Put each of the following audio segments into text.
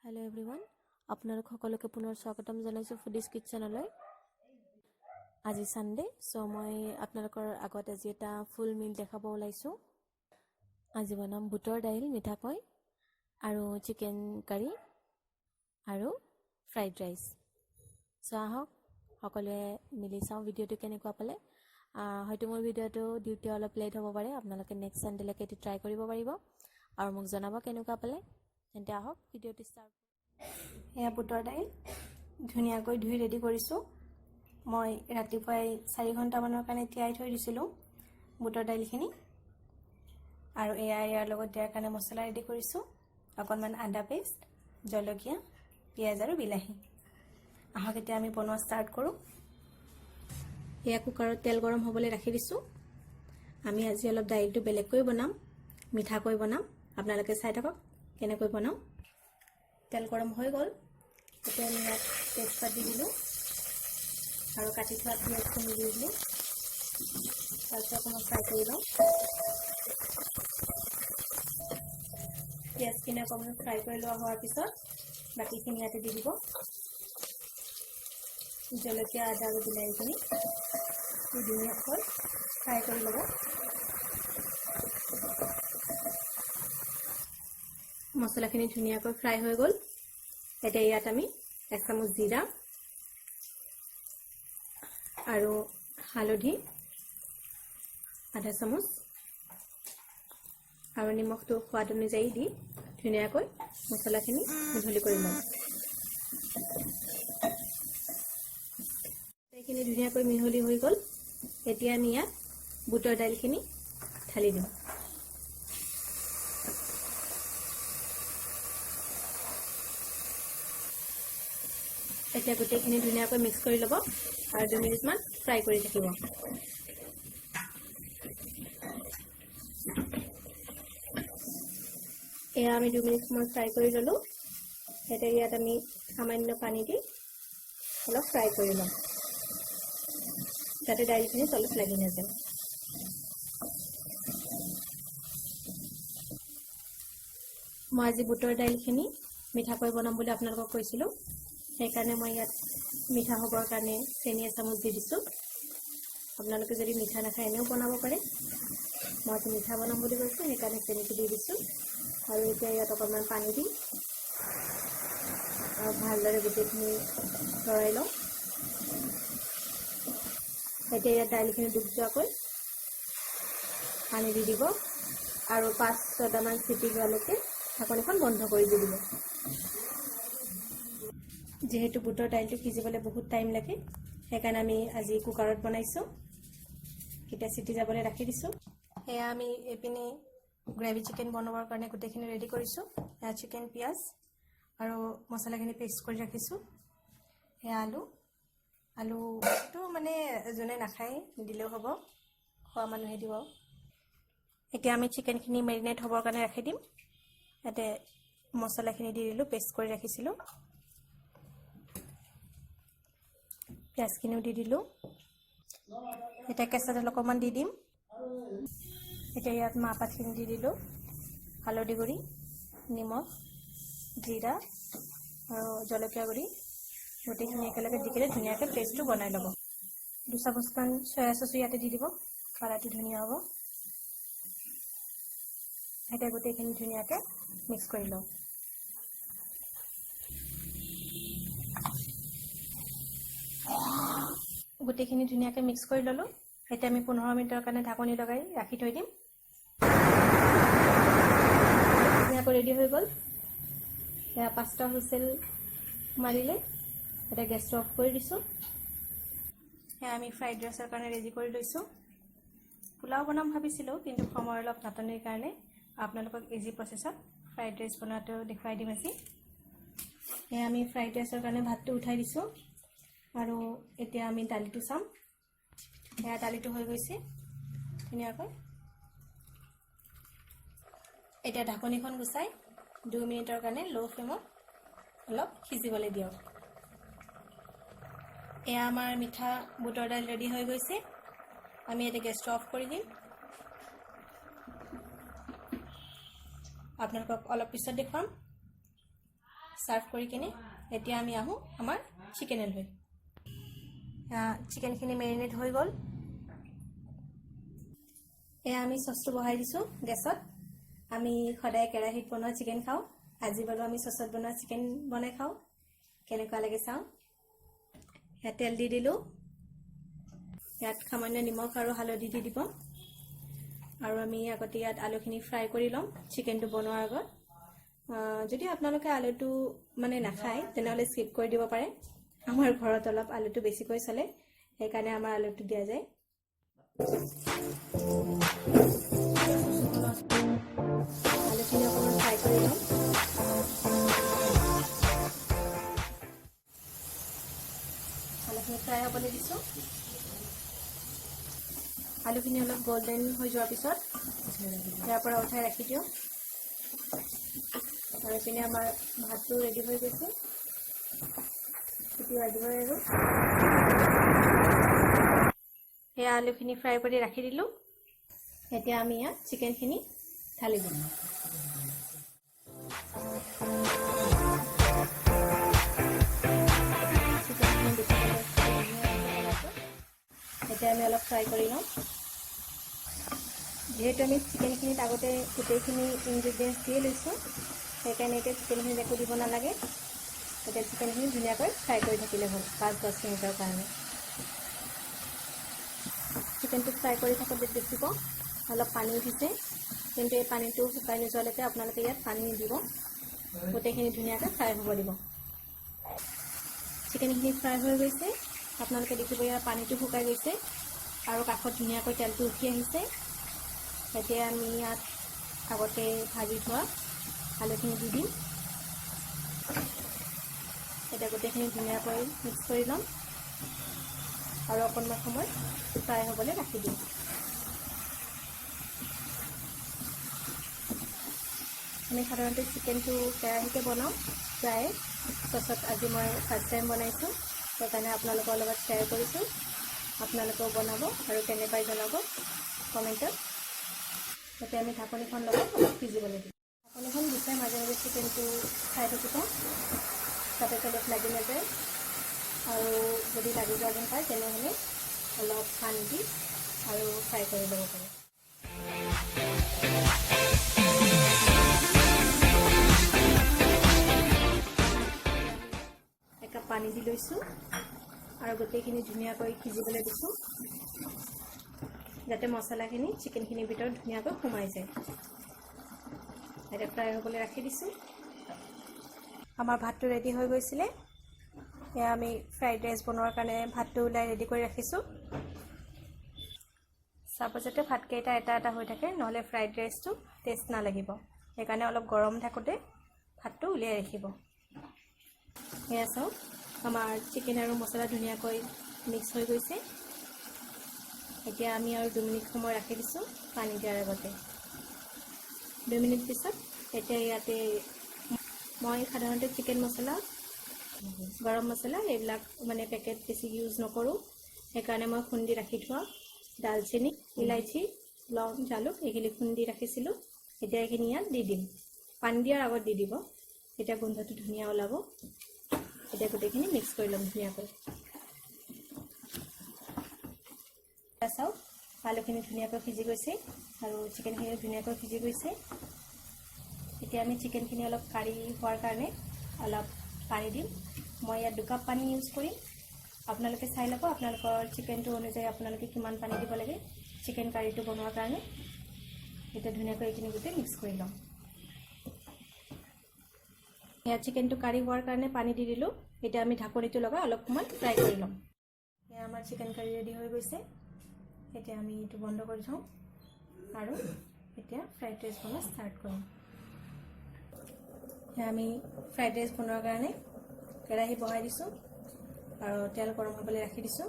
hello everyone আপোনালোক সকলোকে পুনৰ স্বাগতম জনাইছো ফুডিজ কিচেনলৈ আজি সানডে সো মই আপোনালোকৰ আগত আজি এটা ফুল মিল দেখাব ওলাইছো আজি বনাম বুটৰ দাইল মিঠাকৈ আৰু চিকেন কাৰী আৰু ফ্ৰাইড ৰাইচ সো আহক সকলোৱে মিলি চাও ভিডিওটো কেনেকুৱা পালে হয়তো মোৰ ভিডিওটো ডিউটি অলপ লেট হ'ব পাৰে আপোনালোকে নেক্সট সানডেলৈকে এটি ট্ৰাই কৰিব পাৰিব আৰু মোক জনাব কেনেকুৱা পালে তেন্তে আহক ভিডিওটো ষ্টাৰ্ট এয়া বুটৰ দাইল ধুনীয়াকৈ ধুই ৰেডি কৰিছো মই ৰাতিপুৱাই 4 ঘণ্টা মানৰ কাৰণে তিয়াই থৈ দিছিলো বুটৰ দাইলখিনি আৰু ইয়াৰ লগত দিয়াৰ কাৰণে মছলা ৰেডি কৰিছো অকণমান আদা পেষ্ট জলকীয়া পিয়াজ আৰু বিলাহী আহক এতিয়া আমি বনোৱা ষ্টাৰ্ট কৰো এয়া কুকাৰত তেল গৰম হ'বলৈ ৰাখি দিছো আমি আজি অলপ দাইলটো বেলেগকৈ বনাম মিঠাকৈ বনাম আপোনালোকে চাই থাকক কেনেকৈ বনাম তেল গৰম হৈ গল এতিয়া আমি তেজপাত দি দিলো আৰু কাটি থোৱা পিয়াজখিনি দি দিলো তাৰপিছত অকণমান ফ্ৰাই কৰি লওঁ পিয়াজখিনি অকণমান ফ্ৰাই কৰি লোৱা হোৱাৰ পিছত বাকীখিনি ইয়াতে দি দিব জলকীয়া আদা আৰু বিলাহীখিনি ধুনীয়াকৈ ফ্ৰাই কৰি ল'ব মছলাখিনি ধুনীয়াকৈ ফ্ৰাই হৈ গ'ল এতিয়া ইয়াত আমি 1 চামুচ জিৰা আৰু হালধি আধা চামুচ আৰু নিমখটো সোৱাদ অনুযায়ী দি ধুনীয়াকৈ মছলাখিনি মিহলি কৰি লওঁ এইখিনি ধুনীয়াকৈ মিহলি হৈ গ'ল এতিয়া আমি ইয়াত বুটৰ দাইলখিনি ঢালি দিম এতিয়া গোটেইখিনি ধুনীয়াকৈ মিক্স কৰি ল'ব আৰু 2 মিনিটমান ফ্ৰাই কৰি থাকিব এয়া আমি 2 মিনিটমান ফ্ৰাই কৰি ল'লো এতিয়া ইয়াত আমি সামান্য পানী দি অলপ ফ্ৰাই কৰি ল'ম যাতে দাইলখিনি তলত লাগি নাযায় মই আজি বুটৰ দাইলখিনি মিঠাকৈ বনাম বুলি আপোনালোকক কৈছিলোঁ সেইকাৰণে মই ইয়াত মিঠা হ'বৰ কাৰণে চেনি এচামুচ দি দিছোঁ আপোনালোকে যদি মিঠা নাখায় এনেও বনাব পাৰে মই মিঠা বনাম বুলি কৈছোঁ সেইকাৰণে চেনিটো দি দিছোঁ আৰু এতিয়া ইয়াত অকণমান পানী দি আৰু ভালদৰে গোটেইখিনি লৰাই লওঁ এতিয়া ইয়াত দাইলখিনি ডুব যোৱাকৈ পানী দি দিব আৰু 5-6টামান চিটি যোৱালৈকে ঢাকনিখন বন্ধ কৰি দি দিব যেহেতু বুটৰ দাইলটো সিজিবলৈ বহুত টাইম লাগে সেইকাৰণে আমি আজি কুকাৰত বনাইছো কিটা চিটি যাবলৈ ৰাখি দিছো এয়া আমি এপিনে গ্ৰেভি চিকেন বনাবৰ কাৰণে গোটেইখিনি ৰেডি কৰিছো এয়া চিকেন পিয়াজ আৰু মছলাখিনি পেষ্ট কৰি ৰাখিছো এয়া আলুটো মানে যোনে নাখায় দিলেও হ'ব খোৱা মানুহে দিব এতিয়া আমি চিকেনখিনি মেৰিনেট হ'বৰ কাৰণে ৰাখি দিম ইয়াতে মছলাখিনি দি দিলো পেষ্ট কৰি ৰাখিছিলো পিয়াজখিনিও দি দিলো এটা কেঁচা তেল অকণমান দি দিম এতিয়া ইয়াত মাহপাতখিনি দি দিলো হালধি গুড়ি নিমখ জিৰা আৰু জলকীয়া গুড়ি গোটেইখিনি একেলগে দি কিনে ধুনীয়াকৈ পেষ্টটো বনাই ল'ব 2 চামুচমান সয়া চচ ইয়াতে দি দিব কালাৰটো ধুনীয়া হ'ব এতিয়া গোটেইখিনি ধুনীয়াকৈ মিক্স কৰি লওঁ গোটেইখিনি ধুনীয়াকৈ মিক্স কৰি ল'লো এতিয়া আমি 15 মিনিটৰ কাৰণে ঢাকনি লগাই ৰাখি থৈ দিম ধুনীয়াকৈ ৰেডি হৈ গ'ল এয়া 5টা হুইচেল মাৰিলে এতিয়া গেছটো অফ কৰি দিছোঁ এয়া আমি ফ্ৰাইড ৰাইচৰ কাৰণে ৰেডি কৰি লৈছোঁ পোলাও বনাম ভাবিছিলোঁ কিন্তু সময় অলপ নাটনিৰ কাৰণে আপোনালোকক ইজি প্ৰচেছত ফ্ৰাইড ৰাইচ বনোৱাটো দেখুৱাই দিম আজি এয়া আমি ফ্ৰাইড ৰাইচৰ কাৰণে ভাতটো উঠাই দিছোঁ আৰু এতিয়া আমি দালিটো চাম এয়া দালিটো হৈ গৈছে ধুনীয়াকৈ এতিয়া ঢাকনিখন গুচাই 2 মিনিটৰ কাৰণে লো ফ্লেমত অলপ সিজিবলৈ দিয়ক এয়া আমাৰ মিঠা বুটৰ দাইল ৰেডি হৈ গৈছে আমি এটা গেছটো অফ কৰি দিম আপোনালোকক অলপ পিছত দেখুৱাম সাৰ্ভ কৰি কিনে এতিয়া আমি আহো আমাৰ চিকেন লৈ চিকেনখিনি মেৰিনেট হৈ গ'ল এয়া আমি সসটো বহাই দিছো গেছত আমি সদায় কেৰাহীত বনোৱা চিকেন খাও আজি বাৰু আমি সসত বনোৱা চিকেন বনাই খাও কেনেকুৱা লাগে চাও या तेल দি দিলো ইয়াত সামান্য নিমখ আৰু হালধি দি দিব আৰু আমি আগতে ইয়াত আলুখিনি ফ্ৰাই কৰি লম চিকেনটো বনোৱাৰ আগত যদি আপোনালোকে আলুটো মানে নাখায় তেনেহলে স্কিপ কৰি দিব পাৰে আমাৰ ঘৰত অলপ আলুটো বেছিকৈ চলে সেইকাৰণে আমাৰ আলুটো দিয়া যায় আলুখিনি অকণমান ফ্ৰাই কৰি লম ফ্ৰাই হ'বলৈ দিছো আলুখিনি অলপ গোল্ডেন হৈ যোৱাৰ পিছত ইয়াৰ পৰা উঠাই ৰাখি দিও আৰু পিনে আমাৰ ভাতটো ৰেডি হৈ গৈছে এতিয়া ৰাখিব আৰু এই আলুখিনি ফ্ৰাই কৰি ৰাখি দিলো এতিয়া আমি ইয়াত চিকেনখিনি ঢালি দিম এতিয়া আমি অলপ ফ্ৰাই কৰি লম যেহেতু আমি চিকেনখিনিত আগতে গোটেইখিনি ইনগ্ৰিডিয়েণ্টছ দিয়ে লৈছোঁ সেইকাৰণে এতিয়া চিকেনখিনি একো দিব নালাগে এতিয়া চিকেনখিনি ধুনীয়াকৈ ফ্ৰাই কৰি থাকিলে হ'ল 5-10 মিনিটৰ কাৰণে চিকেনটো ফ্ৰাই কৰি থাকোঁতে দেখিব অলপ পানী উঠিছে কিন্তু এই পানীটো শুকাই নোযোৱালৈকে আপোনালোকে ইয়াত পানী নিদিব গোটেইখিনি ধুনীয়াকৈ ফ্ৰাই হ'ব দিব চিকেনখিনি ফ্ৰাই হৈ গৈছে আপোনালোকে দেখিব ইয়াৰ পানীটো শুকাই গৈছে আৰু কাষত ধুনীয়াকৈ তেলটো উঠি আহিছে এতিয়া আমি ইয়াত আগতে ভাজি থোৱা আলুখিনি দি দিম এটা গোটেইখিনি ধুনীয়াকৈ মিক্স কৰি ল'ম আৰু অকণমান সময় ফ্ৰাই হ'বলৈ ৰাখি দিম আমি সাধাৰণতে চিকেনটো কেৰাহীতে বনাওঁ প্ৰায় সচত আজি মই ফাৰ্ষ্ট টাইম বনাইছোঁ সেইকাৰণে আপোনালোকৰ লগত শ্বেয়াৰ কৰিছোঁ আপোনালোকেও বনাব আৰু কেনেকৈ জনাব কমেণ্টত এতিয়া আমি ঢাকনিখন লগাই অলপ সিজিবলৈ দিম ঢাকনিখন গুচাই মাজে মাজে চিকেনটো খাই থাকিব যাতে তলত লাগি নাযায় আৰু যদি লাগি যোৱা যেন পায় তেনেহ'লে অলপ পানী দি আৰু ফ্ৰাই কৰি ল'ব পাৰে একাপ পানী দি লৈছোঁ আৰু গোটেইখিনি ধুনীয়াকৈ সিজিবলৈ দিছোঁ যাতে মছলাখিনি চিকেনখিনিৰ ভিতৰত ধুনীয়াকৈ সোমাই যায় এতিয়া ফ্ৰাই হ'বলৈ ৰাখি দিছোঁ আমাৰ ভাতটো ৰেডি হৈ গৈছিলে এয়া আমি ফ্ৰাইড ৰাইচ বনোৱাৰ কাৰণে ভাতটো ওলাই ৰেডি কৰি ৰাখিছোঁ চাব যাতে ভাতকেইটা এটা এটা হৈ থাকে নহ'লে ফ্ৰাইড ৰাইচটো টেষ্ট নালাগিব সেইকাৰণে অলপ গৰম থাকোঁতে ভাতটো উলিয়াই ৰাখিব এয়া চাওক আমাৰ চিকেন আৰু মছলা ধুনীয়াকৈ মিক্স হৈ গৈছে এতিয়া আমি আৰু 2 মিনিট সময় ৰাখি দিছোঁ পানী দিয়াৰ আগতে 2 মিনিট পিছত এতিয়া ইয়াতে মই সাধাৰণতে চিকেন মছলা গৰম মছলা এইবিলাক মানে পেকেট বেছি ইউজ নকৰোঁ সেইকাৰণে মই খুন্দি ৰাখি থোৱা দালচেনি ইলাইচি লং জালুক এইখিনি খুন্দি ৰাখিছিলোঁ এতিয়া এইখিনি ইয়াত দি দিম পানী দিয়াৰ আগত দি দিব এতিয়া গোন্ধটো ধুনীয়া ওলাব এতিয়া গোটেইখিনি মিক্স কৰি ল'ম ধুনীয়াকৈ চাওক আলুখিনি ধুনীয়াকৈ সিজি গৈছে আৰু চিকেনখিনি ধুনীয়াকৈ সিজি গৈছে এতিয়া আমি চিকেনখিনি অলপ কাঢ়ি হোৱাৰ কাৰণে অলপ পানী দিম মই ইয়াত 2 কাপ পানী ইউজ কৰিম আপোনালোকে চাই ল'ব আপোনালোকৰ চিকেনটো অনুযায়ী আপোনালোকে কিমান পানী দিব লাগে চিকেন কাৰীটো বনোৱাৰ কাৰণে এতিয়া ধুনীয়াকৈ এইখিনি গোটেই মিক্স কৰি ল'ম ইয়াত চিকেনটো কাঢ়ি হোৱাৰ কাৰণে পানী দি দিলোঁ এতিয়া আমি ঢাকনিটো লগাই অলপ সময় ফ্ৰাই কৰি ল'ম এয়া আমাৰ চিকেন কাৰী ৰেডি হৈ গৈছে এতিয়া আমি এইটো বন্ধ কৰি থওঁ আৰু এতিয়া ফ্ৰাইড ৰাইচ বনোৱা ষ্টাৰ্ট কৰিম আমি ফ্ৰাইড ৰাইচ বনোৱাৰ কাৰণে কেৰাহী বহাই দিছোঁ আৰু তেল গৰম হ'বলৈ ৰাখি দিছোঁ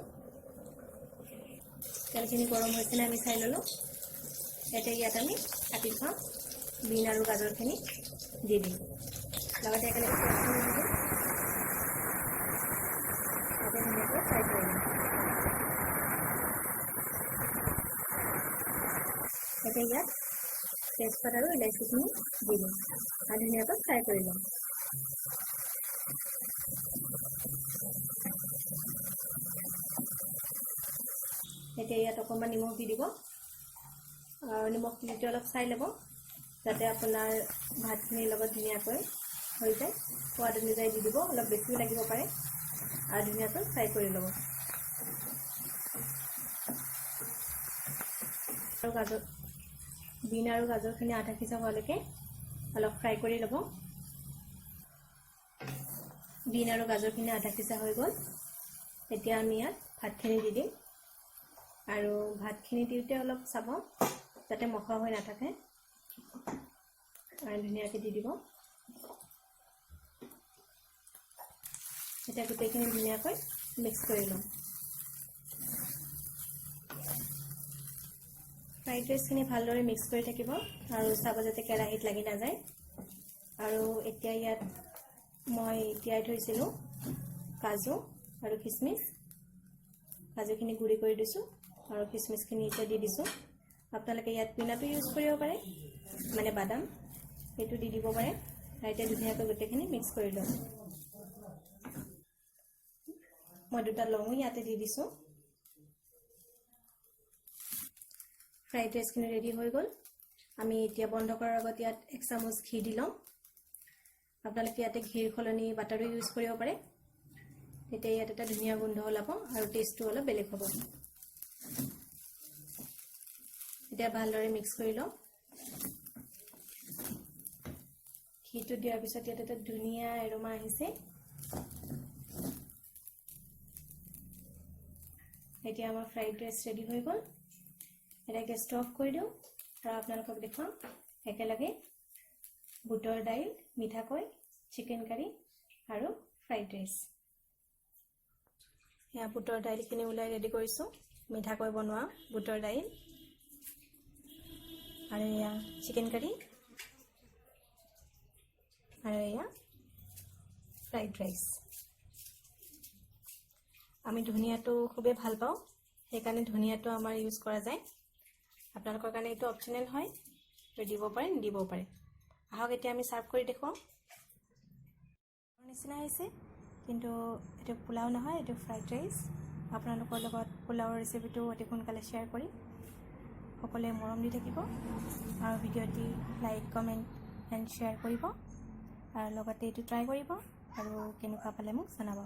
তেলখিনি গৰম হৈছেনে আমি চাই ল'লোঁ এতিয়া ইয়াত আমি কাটি থোৱা বিন আৰু গাজৰখিনি দি দিম লগতে একেলগে ধুনীয়াকৈ ফ্ৰাই কৰি দিম এতিয়া ইয়াত তেজপাত আৰু ইলাইচিখিনি দি দিম আৰু ধুনীয়াকৈ ফ্ৰাই কৰি ল'ম এতিয়া ইয়াত অকণমান নিমখ দি দিব আৰু নিমখ দিলে অলপ চাই ল'ব যাতে আপোনাৰ ভাতখিনিৰ লগত ধুনীয়াকৈ হৈ যায় সোৱাদ অনুযায়ী দি দিব অলপ বেছিও লাগিব পাৰে আৰু ধুনীয়াকৈ ফ্ৰাই কৰি ল'ব আৰু গাজৰ বিন আৰু গাজৰখিনি আধা সিজা হোৱালৈকে অলপ ফ্ৰাই কৰি ল'ব বিন আৰু গাজৰখিনি আধা সিজা হৈ গ'ল এতিয়া আমি ইয়াত ভাতখিনি দি দিম আৰু ভাতখিনি দিওঁতে অলপ চাব যাতে মখা হৈ নাথাকে আৰু ধুনীয়াকৈ দি দিব এতিয়া গোটেইখিনি ধুনীয়াকৈ মিক্স কৰি ল'ম ফ্ৰাইড ৰাইচখিনি ভালদৰে মিক্স কৰি থাকিব আৰু চাব যাতে কেৰাহীত লাগি নাযায় আৰু এতিয়া ইয়াত মই তিয়াই থৈছিলোঁ কাজু আৰু কিচমিচ কাজুখিনি গুড়ি কৰি দিছোঁ আৰু কিচমিচখিনি এতিয়া দি দিছোঁ আপোনালোকে ইয়াত পিনাটো ইউজ কৰিব পাৰে মানে বাদাম সেইটো দি দিব পাৰে আৰু এতিয়া ধুনীয়াকৈ গোটেইখিনি মিক্স কৰি ল'ম মই দুটা লঙো ইয়াতে দি দিছোঁ ফ্ৰাইড ৰাইচখিনি ৰেডি হৈ গ'ল আমি এতিয়া বন্ধ কৰাৰ আগত ইয়াত 1 চামুচ ঘি দি লওঁ আপোনালোকে ইয়াতে ঘিৰ সলনি বাটাৰো ইউজ কৰিব পাৰে তেতিয়া ইয়াত এটা ধুনীয়া গোন্ধ ওলাব আৰু টেষ্টটো অলপ বেলেগ হ'ব এতিয়া ভালদৰে মিক্স কৰি লওঁ ঘিটো দিয়াৰ পিছত ইয়াত এটা ধুনীয়া এৰোমা আহিছে এতিয়া আমাৰ ফ্ৰাইড ৰাইচ ৰেডি হৈ গ'ল এটা গেছটো অফ কৰি দিওঁ আৰু আপোনালোকক দেখুৱাম একেলগে বুটৰ দাইল মিঠাকৈ চিকেন কাৰী আৰু ফ্ৰাইড ৰাইচ এয়া বুটৰ দাইলখিনি ওলাই ৰেডি কৰিছোঁ মিঠাকৈ বনোৱা বুটৰ দাইল আৰু এয়া চিকেন কাৰী আৰু এয়া ফ্ৰাইড ৰাইচ আমি ধনিয়াটো খুবেই ভাল পাওঁ সেইকাৰণে ধনিয়াটো আমাৰ ইউজ কৰা যায় আপোনালোকৰ কাৰণে এইটো অপচনেল হয় দিব পাৰে নিদিব পাৰে আহক এতিয়া আমি সাৰ্ভ কৰি দেখুৱাম নিচিনা হৈছে কিন্তু এটো পোলাও নহয় এটো ফ্ৰাইড ৰাইচ আপোনালোকৰ লগত পোলাওৰ ৰেচিপিটো অতি সোনকালে শ্বেয়াৰ কৰিম সকলোৱে মৰম দি থাকিব আৰু ভিডিঅ'টি লাইক কমেণ্ট এণ্ড শ্বেয়াৰ কৰিব আৰু লগতে এইটো ট্ৰাই কৰিব আৰু কেনেকুৱা পালে মোক জনাব